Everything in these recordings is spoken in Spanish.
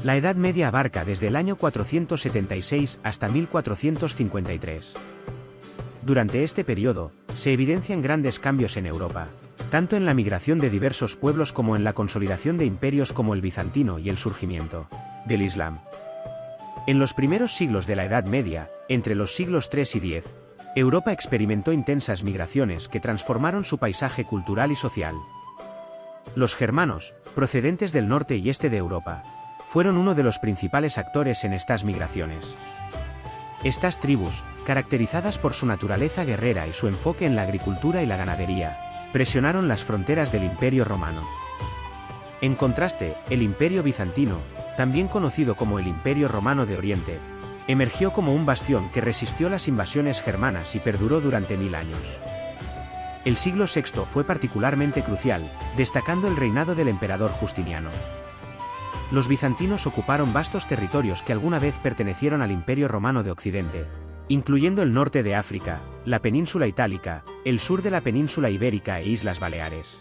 La Edad Media abarca desde el año 476 hasta 1453. Durante este periodo, se evidencian grandes cambios en Europa, tanto en la migración de diversos pueblos como en la consolidación de imperios como el bizantino y el surgimiento del Islam. En los primeros siglos de la Edad Media, entre los siglos III y X, Europa experimentó intensas migraciones que transformaron su paisaje cultural y social. Los germanos, procedentes del norte y este de Europa, fueron uno de los principales actores en estas migraciones. Estas tribus, caracterizadas por su naturaleza guerrera y su enfoque en la agricultura y la ganadería, presionaron las fronteras del Imperio Romano. En contraste, el Imperio Bizantino, también conocido como el Imperio Romano de Oriente, emergió como un bastión que resistió las invasiones germanas y perduró durante 1000 años. El siglo VI fue particularmente crucial, destacando el reinado del emperador Justiniano. Los bizantinos ocuparon vastos territorios que alguna vez pertenecieron al Imperio Romano de Occidente, incluyendo el norte de África, la península itálica, el sur de la península ibérica e Islas Baleares.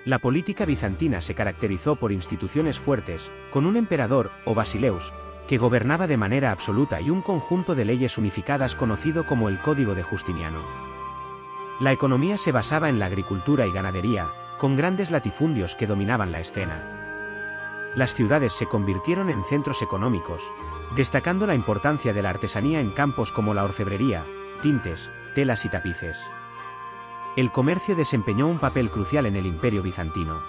La política bizantina se caracterizó por instituciones fuertes, con un emperador, o basileus, que gobernaba de manera absoluta y un conjunto de leyes unificadas conocido como el Código de Justiniano. La economía se basaba en la agricultura y ganadería, con grandes latifundios que dominaban la escena. Las ciudades se convirtieron en centros económicos, destacando la importancia de la artesanía en campos como la orfebrería, tintes, telas y tapices. El comercio desempeñó un papel crucial en el Imperio Bizantino,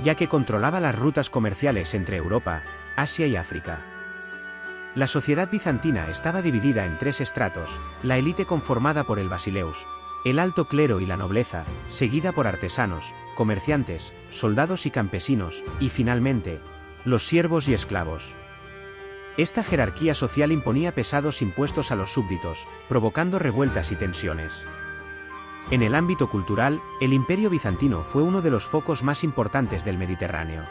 ya que controlaba las rutas comerciales entre Europa, Asia y África. La sociedad bizantina estaba dividida en tres estratos: la élite conformada por el basileus, el alto clero y la nobleza, seguida por artesanos, comerciantes, soldados y campesinos, y finalmente, los siervos y esclavos. Esta jerarquía social imponía pesados impuestos a los súbditos, provocando revueltas y tensiones. En el ámbito cultural, el Imperio Bizantino fue uno de los focos más importantes del Mediterráneo.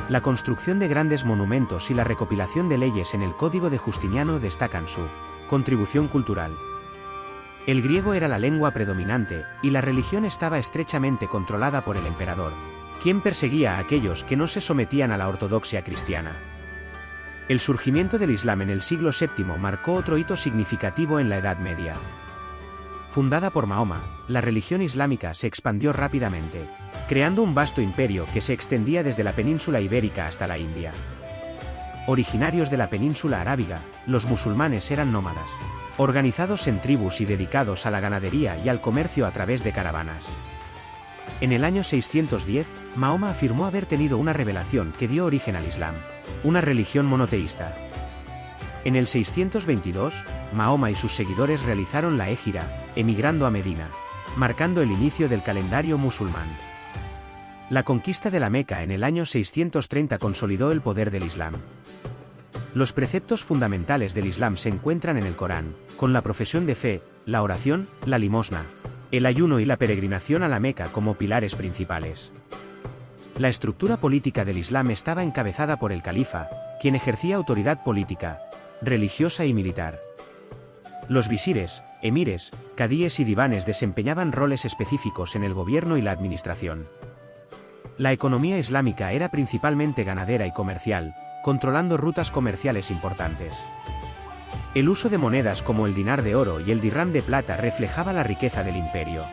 La construcción de grandes monumentos y la recopilación de leyes en el Código de Justiniano destacan su contribución cultural. El griego era la lengua predominante, y la religión estaba estrechamente controlada por el emperador, quien perseguía a aquellos que no se sometían a la ortodoxia cristiana. El surgimiento del Islam en el siglo VII marcó otro hito significativo en la Edad Media. Fundada por Mahoma, la religión islámica se expandió rápidamente, creando un vasto imperio que se extendía desde la península ibérica hasta la India. Originarios de la península arábiga, los musulmanes eran nómadas, organizados en tribus y dedicados a la ganadería y al comercio a través de caravanas. En el año 610, Mahoma afirmó haber tenido una revelación que dio origen al Islam, una religión monoteísta. En el 622, Mahoma y sus seguidores realizaron la hégira, emigrando a Medina, marcando el inicio del calendario musulmán. La conquista de la Meca en el año 630 consolidó el poder del Islam. Los preceptos fundamentales del Islam se encuentran en el Corán, con la profesión de fe, la oración, la limosna, el ayuno y la peregrinación a la Meca como pilares principales. La estructura política del Islam estaba encabezada por el califa, quien ejercía autoridad política, religiosa y militar. Los visires, emires, cadíes y divanes desempeñaban roles específicos en el gobierno y la administración. La economía islámica era principalmente ganadera y comercial, controlando rutas comerciales importantes. El uso de monedas como el dinar de oro y el dirham de plata reflejaba la riqueza del imperio.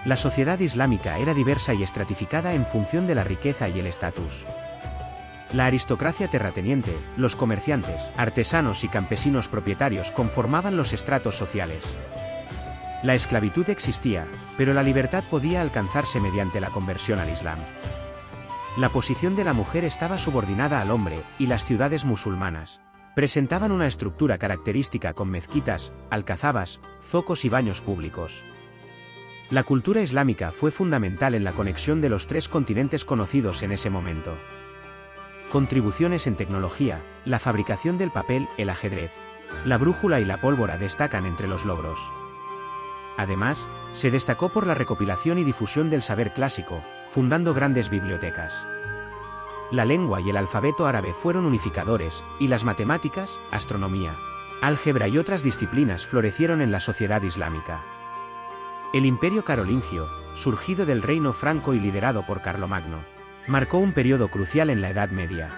La sociedad islámica era diversa y estratificada en función de la riqueza y el estatus. La aristocracia terrateniente, los comerciantes, artesanos y campesinos propietarios conformaban los estratos sociales. La esclavitud existía, pero la libertad podía alcanzarse mediante la conversión al Islam. La posición de la mujer estaba subordinada al hombre, y las ciudades musulmanas presentaban una estructura característica con mezquitas, alcazabas, zocos y baños públicos. La cultura islámica fue fundamental en la conexión de los tres continentes conocidos en ese momento. Contribuciones en tecnología, la fabricación del papel, el ajedrez, la brújula y la pólvora destacan entre los logros. Además, se destacó por la recopilación y difusión del saber clásico, fundando grandes bibliotecas. La lengua y el alfabeto árabe fueron unificadores, y las matemáticas, astronomía, álgebra y otras disciplinas florecieron en la sociedad islámica. El imperio carolingio, surgido del reino franco y liderado por Carlomagno, marcó un periodo crucial en la Edad Media.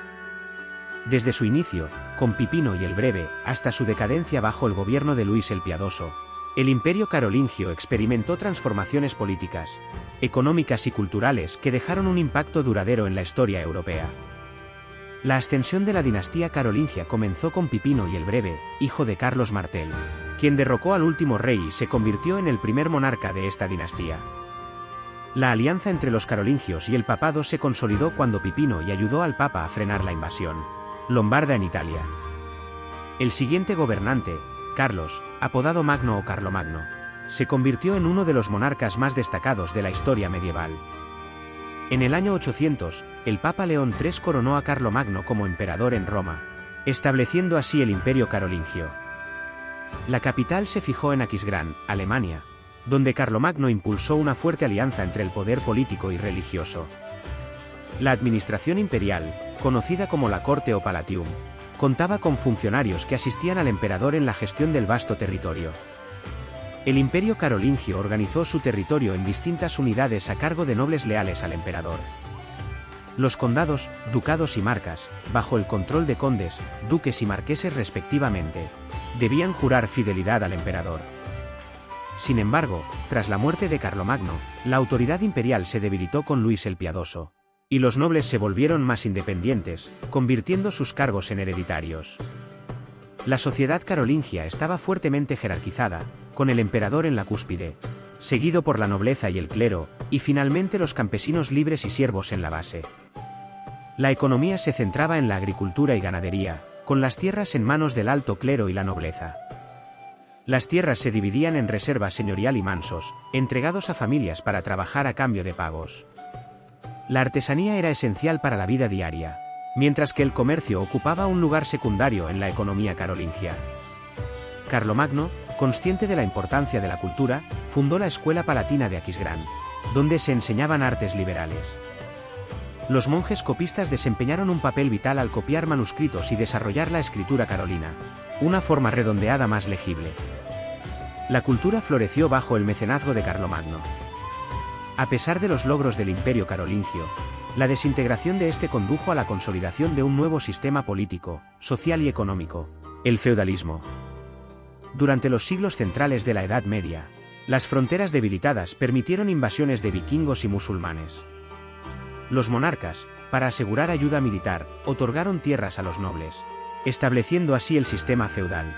Desde su inicio, con Pipino y el Breve, hasta su decadencia bajo el gobierno de Luis el Piadoso, el Imperio carolingio experimentó transformaciones políticas, económicas y culturales que dejaron un impacto duradero en la historia europea. La ascensión de la dinastía carolingia comenzó con Pipino y el Breve, hijo de Carlos Martel, quien derrocó al último rey y se convirtió en el primer monarca de esta dinastía. La alianza entre los carolingios y el papado se consolidó cuando Pipino y ayudó al papa a frenar la invasión lombarda en Italia. El siguiente gobernante, Carlos, apodado Magno o Carlomagno, se convirtió en uno de los monarcas más destacados de la historia medieval. En el año 800, el Papa León III coronó a Carlomagno como emperador en Roma, estableciendo así el Imperio carolingio. La capital se fijó en Aquisgrán, Alemania, donde Carlomagno impulsó una fuerte alianza entre el poder político y religioso. La administración imperial, conocida como la Corte o Palatium, contaba con funcionarios que asistían al emperador en la gestión del vasto territorio. El Imperio carolingio organizó su territorio en distintas unidades a cargo de nobles leales al emperador. Los condados, ducados y marcas, bajo el control de condes, duques y marqueses respectivamente, debían jurar fidelidad al emperador. Sin embargo, tras la muerte de Carlomagno, la autoridad imperial se debilitó con Luis el Piadoso, y los nobles se volvieron más independientes, convirtiendo sus cargos en hereditarios. La sociedad carolingia estaba fuertemente jerarquizada, con el emperador en la cúspide, seguido por la nobleza y el clero, y finalmente los campesinos libres y siervos en la base. La economía se centraba en la agricultura y ganadería, con las tierras en manos del alto clero y la nobleza. Las tierras se dividían en reserva señorial y mansos, entregados a familias para trabajar a cambio de pagos. La artesanía era esencial para la vida diaria, mientras que el comercio ocupaba un lugar secundario en la economía carolingia. Carlomagno, consciente de la importancia de la cultura, fundó la Escuela Palatina de Aquisgrán, donde se enseñaban artes liberales. Los monjes copistas desempeñaron un papel vital al copiar manuscritos y desarrollar la escritura carolina, una forma redondeada más legible. La cultura floreció bajo el mecenazgo de Carlomagno. A pesar de los logros del Imperio carolingio, la desintegración de este condujo a la consolidación de un nuevo sistema político, social y económico, el feudalismo. Durante los siglos centrales de la Edad Media, las fronteras debilitadas permitieron invasiones de vikingos y musulmanes. Los monarcas, para asegurar ayuda militar, otorgaron tierras a los nobles, estableciendo así el sistema feudal.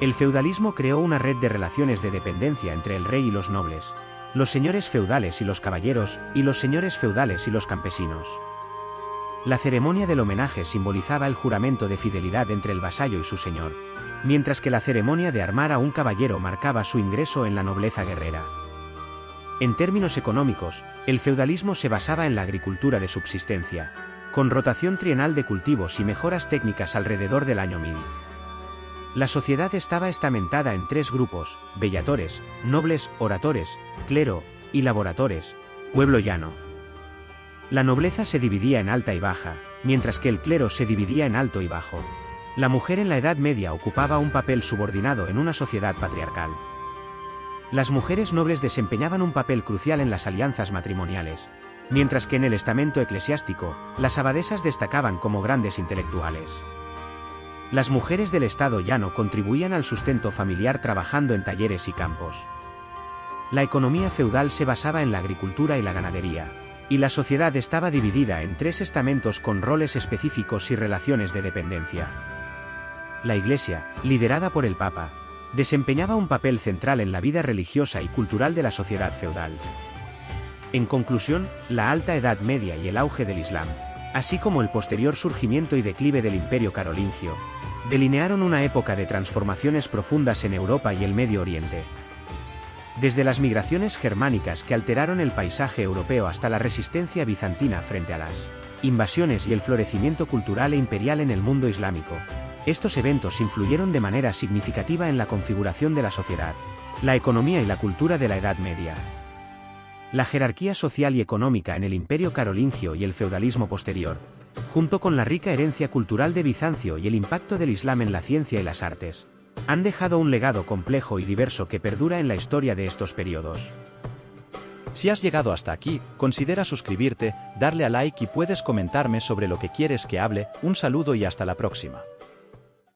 El feudalismo creó una red de relaciones de dependencia entre el rey y los nobles, los señores feudales y los caballeros, y los señores feudales y los campesinos. La ceremonia del homenaje simbolizaba el juramento de fidelidad entre el vasallo y su señor, mientras que la ceremonia de armar a un caballero marcaba su ingreso en la nobleza guerrera. En términos económicos, el feudalismo se basaba en la agricultura de subsistencia, con rotación trienal de cultivos y mejoras técnicas alrededor del año 1000. La sociedad estaba estamentada en tres grupos: bellatores, nobles, oratores, clero, y laboratores, pueblo llano. La nobleza se dividía en alta y baja, mientras que el clero se dividía en alto y bajo. La mujer en la Edad Media ocupaba un papel subordinado en una sociedad patriarcal. Las mujeres nobles desempeñaban un papel crucial en las alianzas matrimoniales, mientras que en el estamento eclesiástico, las abadesas destacaban como grandes intelectuales. Las mujeres del estado llano contribuían al sustento familiar trabajando en talleres y campos. La economía feudal se basaba en la agricultura y la ganadería, y la sociedad estaba dividida en tres estamentos con roles específicos y relaciones de dependencia. La Iglesia, liderada por el Papa, desempeñaba un papel central en la vida religiosa y cultural de la sociedad feudal. En conclusión, la Alta Edad Media y el auge del Islam, así como el posterior surgimiento y declive del Imperio carolingio, delinearon una época de transformaciones profundas en Europa y el Medio Oriente. Desde las migraciones germánicas que alteraron el paisaje europeo hasta la resistencia bizantina frente a las invasiones y el florecimiento cultural e imperial en el mundo islámico, estos eventos influyeron de manera significativa en la configuración de la sociedad, la economía y la cultura de la Edad Media. La jerarquía social y económica en el Imperio carolingio y el feudalismo posterior, junto con la rica herencia cultural de Bizancio y el impacto del Islam en la ciencia y las artes, han dejado un legado complejo y diverso que perdura en la historia de estos periodos. Si has llegado hasta aquí, considera suscribirte, darle a like y puedes comentarme sobre lo que quieres que hable. Un saludo y hasta la próxima.